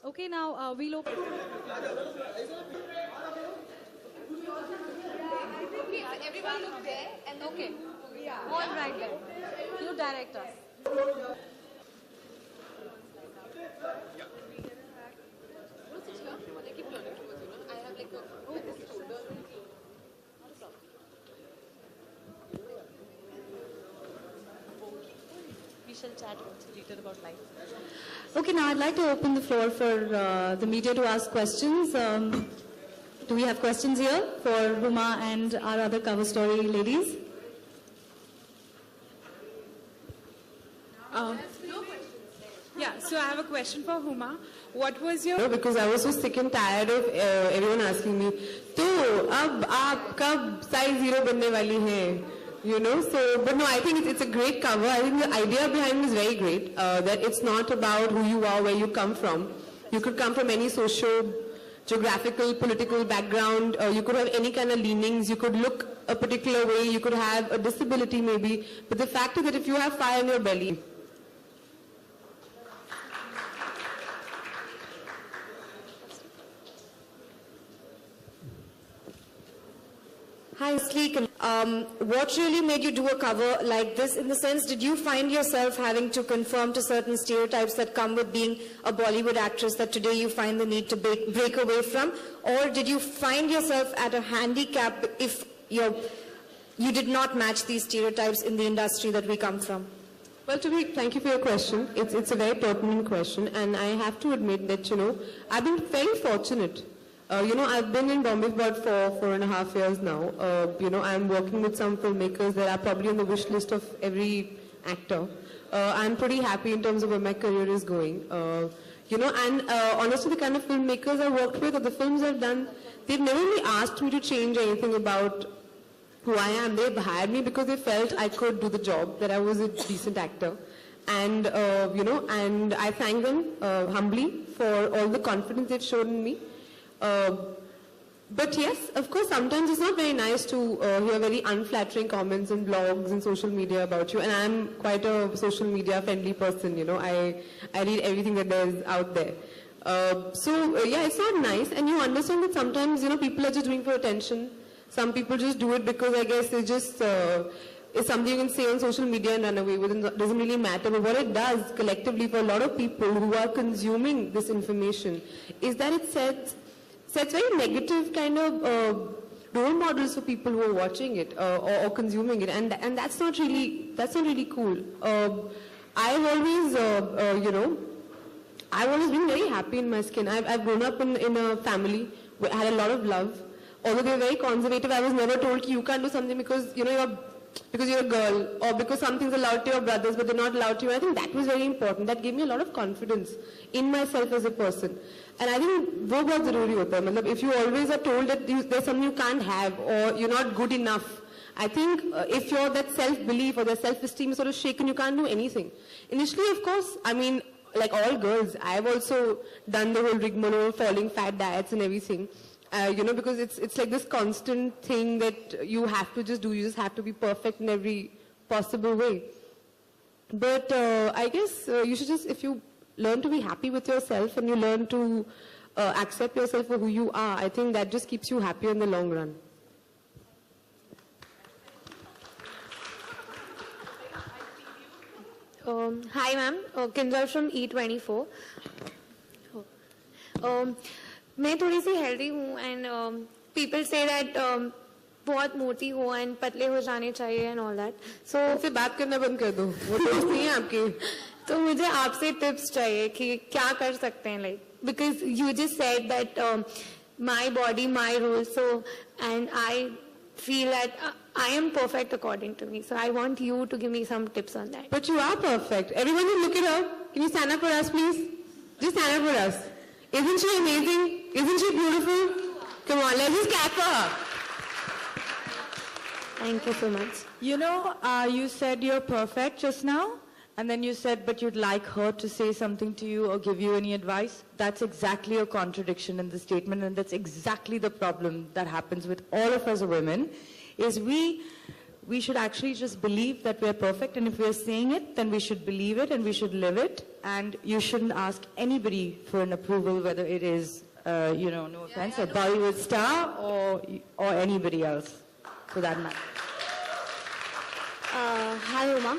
Okay, now we'll open. Everyone look there and Okay. All right then. You direct us. I keep turning towards you, know. I have like a shoulder. We shall chat later about life. Okay, now I'd like to open the floor for the media to ask questions. Do we have questions here for Huma and our other cover story ladies? Yeah, so I have a question for Huma. What was your... No, because I was so sick and tired of everyone asking me, तो अब आप कब size 0 बनने वाली हैं? You know, so, but no, I think it's a great cover. I think the idea behind it is very great, that it's not about who you are, where you come from. You could come from any social, geographical, political background, you could have any kind of leanings, you could look a particular way, you could have a disability maybe, but the fact is that if you have fire in your belly, Hi, Sleek. What really made you do a cover like this? In the sense, did you find yourself having to conform to certain stereotypes that come with being a Bollywood actress that today you find the need to break away from? Or did you find yourself at a handicap if you did not match these stereotypes in the industry that we come from? well, thank you for your question. It's a very pertinent question, and I have to admit that, you know, I've been very fortunate. You know, I've been in Bombay for about 4.5 years now. You know, I'm working with some filmmakers that are probably on the wish list of every actor. I'm pretty happy in terms of where my career is going. You know, and honestly, the kind of filmmakers I've worked with or the films I've done, they've never really asked me to change anything about who I am. They've hired me because they felt I could do the job, that I was a decent actor. And, you know, and I thank them humbly for all the confidence they've shown in me. But yes, of course, sometimes it's not very nice to hear very unflattering comments in blogs and social media about you. And I'm quite a social media friendly person, you know. I read everything that there's out there. So yeah, it's not nice. And you understand that sometimes, you know, people are just doing for attention. Some people just do it because I guess it just is something you can say on social media and run away with. It doesn't really matter. But what it does collectively for a lot of people who are consuming this information is that it sets very negative kind of role models for people who are watching it or consuming it, and that's not really cool. I've always, you know, I've always been very happy in my skin. I've grown up in a family where I had a lot of love. Although they were very conservative, I was never told you can't do something because you know because you're a girl, or because something's allowed to your brothers but they're not allowed to you. I think that was very important. That gave me a lot of confidence in myself as a person. And I think वो बहुत ज़रूरी होता है. मतलब if you always are told that there's something you can't have or you're not good enough, I think if you're that self-belief or that self-esteem is sort of shaken, you can't do anything. Initially, of course, I mean, like all girls, I've also done the whole rigmarole, following fat diets and everything. You know, because it's like this constant thing that you have to just do. You just have to be perfect in every possible way. But I guess you should just, if you learn to be happy with yourself and you learn to accept yourself for who you are, I think that just keeps you happier in the long run. Hi ma'am, Kinjal from E24. मैं थोड़ी सी healthy हूँ and people say that बहुत मोटी हो and पतले हो जाने चाहिए एंड ऑल दैट सो उससे बात करना बंद कर दो, वो दोस्त नहीं है आपकी. तो मुझे आपसे टिप्स चाहिए कि क्या कर सकते हैं like because you just said that my body my rule so and I feel that I am perfect according to me. So I want you to give me some tips on that. But you are perfect. Everyone will look it up. Can you stand up for us, please? Just stand up for us. Isn't she amazing? Isn't she beautiful? Come on, let's just clap for her. Thank you so much. You know, you said you're perfect just now, and then you said, but you'd like her to say something to you or give you any advice. That's exactly a contradiction in the statement, and that's exactly the problem that happens with all of us women, is we we should actually just believe that we're perfect, and if we're saying it, then we should believe it and we should live it, and you shouldn't ask anybody for an approval, whether it is, no offense, a Bollywood star or anybody else, for that matter. हाय उमा,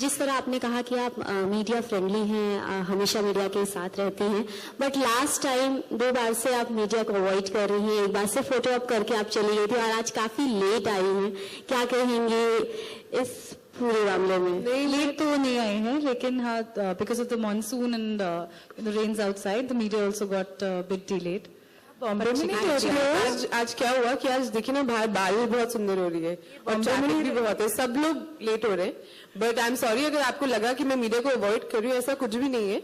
जिस तरह आपने कहा कि आप media friendly हैं, हमेशा media के साथ रहती हैं, बट लास्ट टाइम 2 बार से आप मीडिया को अवॉइड कर रही हैं, एक बार से फोटो अप करके आप चली गई थी और आज काफी लेट आई हैं. क्या कहेंगे इस पूरे मामले में? नहीं, लेट तो नहीं आए हैं, लेकिन हाँ, because of the monsoon and the rains outside, the media also got bit delayed. आज क्या हुआ कि आज देखिए ना, बाहर बारिश बहुत सुंदर हो रही है और ट्रैफिक भी बहुत है, सब लोग लेट हो रहे हैं. बट आई एम सॉरी अगर आपको लगा कि मैं मीडिया को अवॉइड कर रही हूँ, ऐसा कुछ भी नहीं है.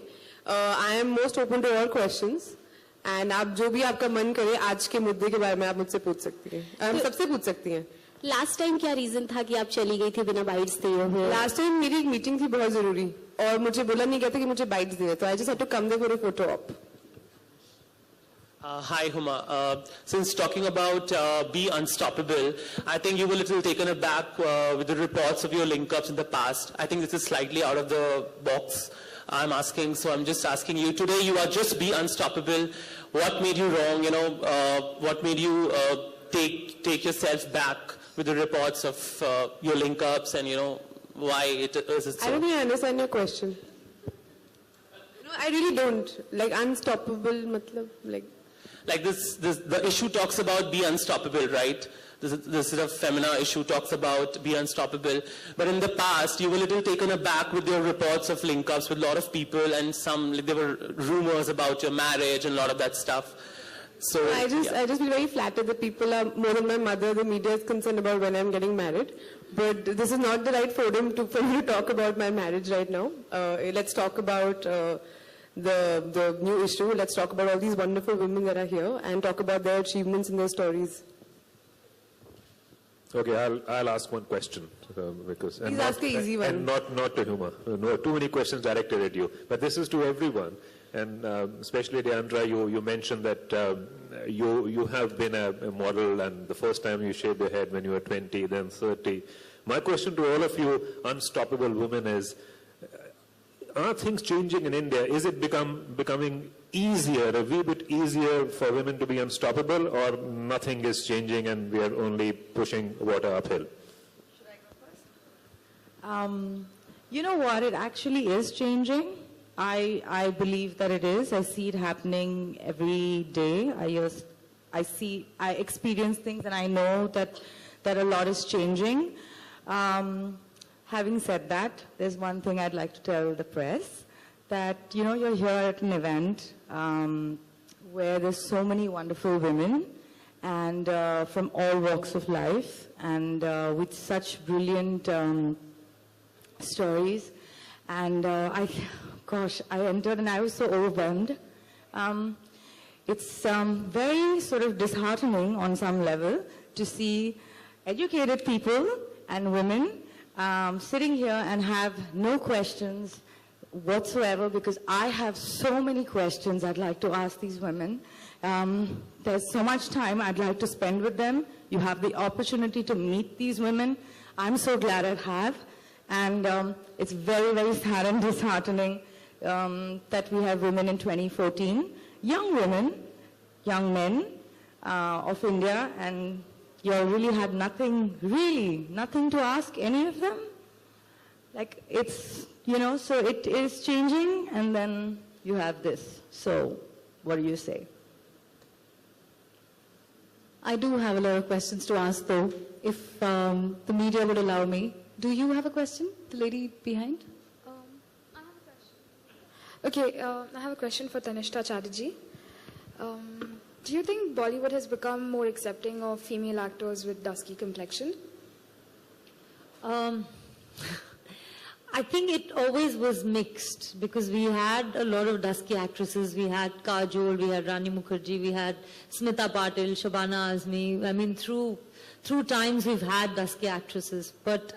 I am most open to all questions, and आप जो भी आपका मन करे आज के मुद्दे के बारे में आप मुझसे पूछ सकती हैं, हम सबसे पूछ सकती हैं. लास्ट टाइम क्या रीजन था कि आप चली गई थी बिना बाइट्स दिए हुए? लास्ट टाइम मेरी एक मीटिंग थी बहुत जरूरी और मुझे बोला नहीं गया था कि मुझे बाइट्स दिए, तो I just had to come there for a photo op. Hi, Huma. Since talking about Be Unstoppable, I think you were a little taken aback with the reports of your link-ups in the past. I think this is slightly out of the box. I'm asking, so I'm just asking you, today you are just Be Unstoppable. What made you wrong, what made you take yourself back with the reports of your link-ups and, why it is it so? I don't think I understand your question. No, I really don't. Like, unstoppable, matlab, Like the issue talks about Be Unstoppable, right? This sort of Femina issue talks about Be Unstoppable. But in the past, you were a little taken aback with your reports of link-ups with a lot of people, and there were rumors about your marriage and a lot of that stuff. So I just feel very flattered that people are more than my mother. The media is concerned about when I'm getting married. But this is not the right forum for me to talk about my marriage right now. Let's talk about the new issue. Let's talk about all these wonderful women that are here and talk about their achievements and their stories. Okay, I'll ask one question because Please ask an easy one. And not to Huma. No, too many questions directed at you. But this is to everyone, and especially Deandra. You mentioned that you have been a model, and the first time you shaved your head when you were 20, then 30. My question to all of you unstoppable women is: are things changing in India? Is it becoming easier, a wee bit easier for women to be unstoppable, or nothing is changing and we are only pushing water uphill? Should I go first? You know what? It actually is changing. I believe that it is. I see it happening every day. I experience things, and I know that a lot is changing. Having said that, there's one thing I'd like to tell the press, that, you're here at an event where there's so many wonderful women and from all walks of life, and with such brilliant stories. And I entered and I was so overwhelmed. It's very sort of disheartening on some level to see educated people and women sitting here and have no questions whatsoever, because I have so many questions I'd like to ask these women. There's so much time I'd like to spend with them. You have the opportunity to meet these women. I'm so glad I have. And it's very, very sad and disheartening that we have women in 2014, young women, young men of India, and you really had nothing to ask any of them. Like, it's, so it is changing, and then you have this. So, what do you say? I do have a lot of questions to ask, though, if the media would allow me. Do you have a question, the lady behind? I have a question. Okay, I have a question for Tanishta Chatterjee. Do you think Bollywood has become more accepting of female actors with dusky complexion? I think it always was mixed, because we had a lot of dusky actresses. We had Kajol, we had Rani Mukherjee, we had Smita Patil, Shabana Azmi. I mean, through times we've had dusky actresses, but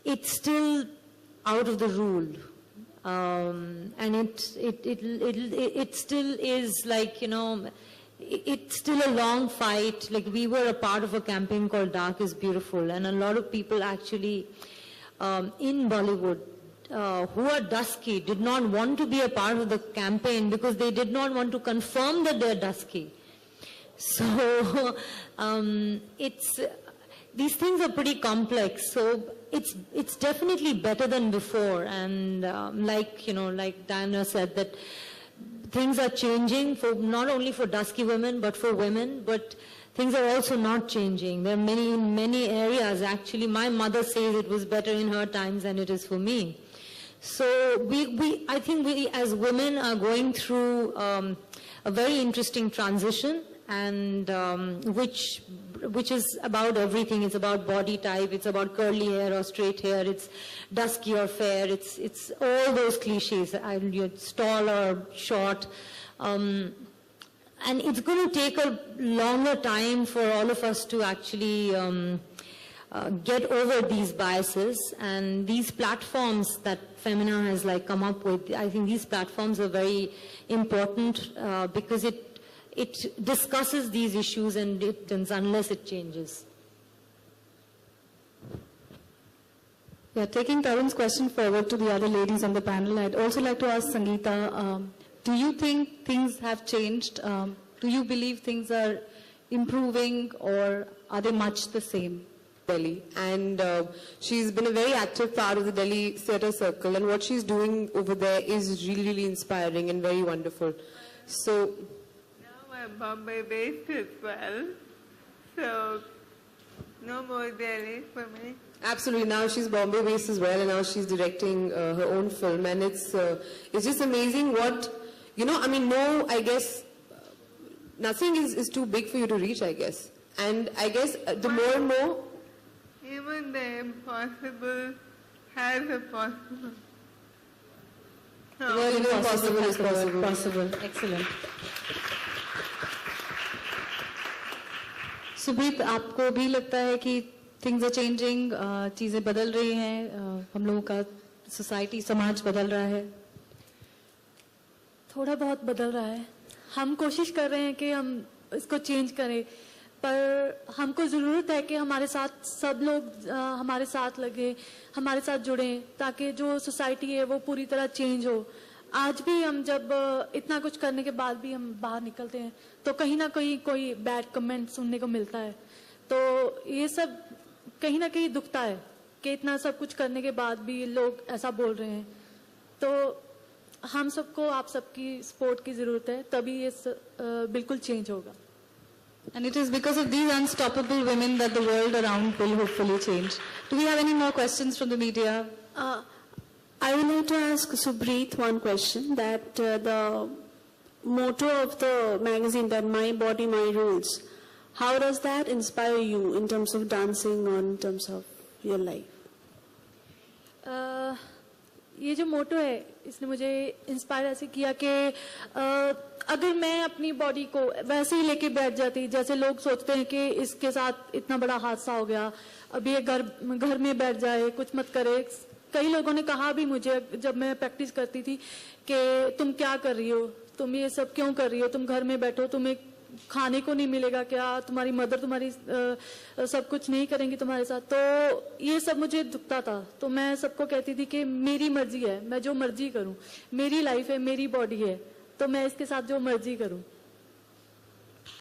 it's still out of the rule. And it still is like, it's still a long fight. Like, we were a part of a campaign called Dark is Beautiful, and a lot of people actually in Bollywood who are dusky did not want to be a part of the campaign because they did not want to confirm that they're dusky. So these things are pretty complex. So it's definitely better than before. And like Diana said, that things are changing for not only for dusky women but for women. But things are also not changing. There are many areas. Actually, my mother says it was better in her times than it is for me. So I think we as women are going through a very interesting transition, and which is about everything. It's about body type, it's about curly hair or straight hair, it's dusky or fair, it's all those cliches, you're tall or short. And it's going to take a longer time for all of us to actually get over these biases. And these platforms that Femina has come up with, I think these platforms are very important because it discusses these issues, and unless it changes. Yeah, taking Tarun's question forward to the other ladies on the panel, I'd also like to ask Sangeeta, do you think things have changed? Do you believe things are improving, or are they much the same? Delhi, and she's been a very active part of the Delhi Theatre Circle, and what she's doing over there is really, really inspiring and very wonderful. So now I'm Bombay based as well, so no more Delhi for me. absolutely, now she's Bombay based as well, and now she's directing her own film, and it's just amazing what, no, I guess nothing is too big for you to reach, I guess. And I guess the more and more, even the impossible has a possible. the more impossible is possible. Possible. Excellent. सुब्रीत, आपको भी लगता है कि things are changing, चीजें बदल रही हैं, हम लोगों का society, समाज बदल रहा है? थोड़ा बहुत बदल रहा है. हम कोशिश कर रहे हैं कि हम इसको चेंज करें, पर हमको ज़रूरत है कि हमारे साथ सब लोग हमारे साथ लगे, हमारे साथ जुड़ें, ताकि जो सोसाइटी है वो पूरी तरह चेंज हो. आज भी हम जब इतना कुछ करने के बाद भी हम बाहर निकलते हैं तो कहीं ना कहीं कोई बैड कमेंट सुनने को मिलता है. तो ये सब कहीं ना कहीं दुखता है कि इतना सब कुछ करने के बाद भी लोग ऐसा बोल रहे हैं. तो हम सबको आप सबकी सपोर्ट की ज़रूरत है, तभी ये बिल्कुल चेंज होगा. And it is because of these unstoppable women that the world around will hopefully change. Do we have any more questions from the media? I would like to ask Subreet one question, that the motto of the magazine, that My Body, My Rules, how does that inspire you in terms of dancing or in terms of your life? ये जो मोटो है इसने मुझे inspire ऐसे किया कि अगर मैं अपनी बॉडी को वैसे ही लेके बैठ जाती, जैसे लोग सोचते हैं कि इसके साथ इतना बड़ा हादसा हो गया, अब ये घर में बैठ जाए, कुछ मत करे. कई लोगों ने कहा भी मुझे जब मैं प्रैक्टिस करती थी कि तुम क्या कर रही हो, तुम ये सब क्यों कर रही हो, तुम घर में बैठो, तुम्हें खाने को नहीं मिलेगा क्या, तुम्हारी मदर तुम्हारी सब कुछ नहीं करेंगी तुम्हारे साथ. तो ये सब मुझे दुखता था. तो मैं सबको कहती थी कि मेरी मर्जी है, मैं जो मर्जी करूं, मेरी लाइफ है, मेरी बॉडी है, तो मैं इसके साथ जो मर्जी करूं.